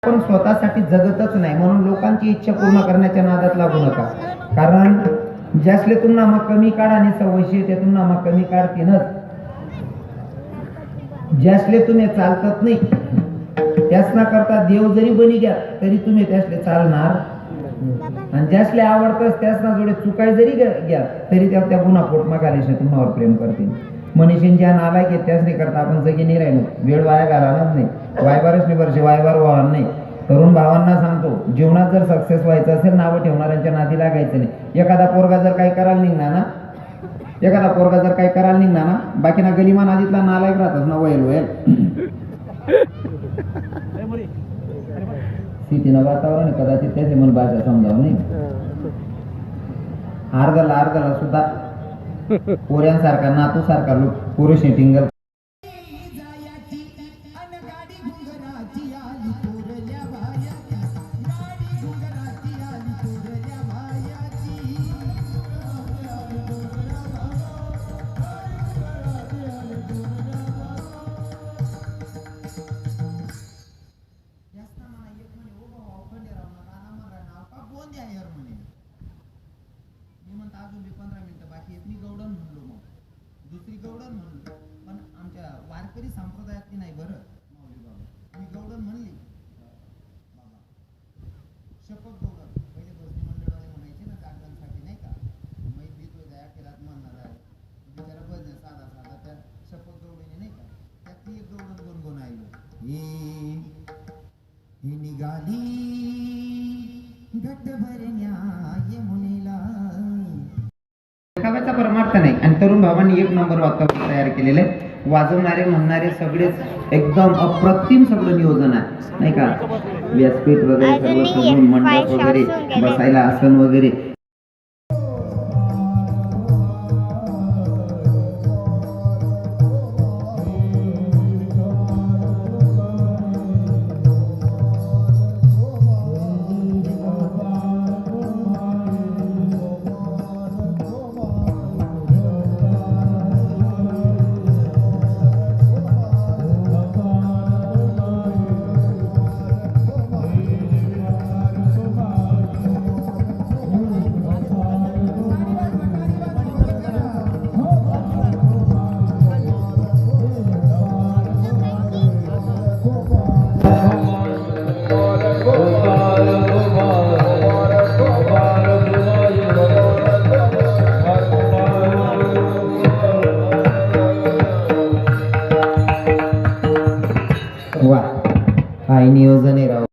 आपण स्वतःसाठी जगतच नाही, म्हणून लोकांची इच्छा पूर्ण करण्याच्या नादात लागू नका. कारण ज्यासले तुम्हाला मग कमी काढ आणि सवयशी ते तुम्हाला मग कमी काढतीनच. ज्यासले तुम्ही चालतात नाही त्यासना करता देव जरी बनी घ्या तरी तुम्ही त्यासले चालणार. आणि ज्यासले आवडतच त्यासना जोडे चुकाय जरी घ्या तरी त्या गुन्हा पोटमा घालीशे तुम्हावर प्रेम करतील. मनीषीन ज्या नालायक आहेत त्यासने करता आपण जगी नाही राहिलो, वेळ वाया घालवणार नाही, वायबारच नाही वर्षे वायबार व्हावणार नाही. तरुण भावांना सांगतो, जीवनात जर सक्सेस व्हायचं असेल नावं ठेवणाऱ्यांच्या नादी लागायचं नाही. एखादा पोरगा जर काही करायला निघणार ना, बाकीना गलिमा नादीतला नालायक राहतात ना, वयल स्थितीनं वातावरण कदाचित त्याचे मन भाषा समजावं नाही. अर्धला सुद्धा पोऱ्यांसारखा नातू सारखा लोक पुरुष टिंगल अजून 15 मिनिटं बाकी आहेत. मी गौडन म्हणलो, मग दुसरी गौडन म्हणलो, पण आमच्या वारकरी संप्रदायातली नाही बरं माऊली बाबा. मी गौडन म्हणली बाबा, शपथ गौडन. पहिले भजनी मंडळवाले म्हणायचे ना जागरणसाठी नाही का, मैत देतो जाया केलात म्हणणार आहे बिचारा भजन साधा त्या शपथ गौडीने नाही का, त्यातली एक गौडन गुणगुण आलो. ही निघाली घट भरण्या यमुनेला. देखाव्याचा परमार्थ नाही. आणि तरुण भावांनी एक नंबर वातावरण तयार केलेलं आहे. वाजवणारे म्हणणारे सगळेच एकदम अप्रतिम सगळं नियोजन आहे नाही का. व्यासपीठ वगैरे सर्व सजून मंडप वगैरे बसायला आसन वगैरे. वा, काय नियोजन आहे राव.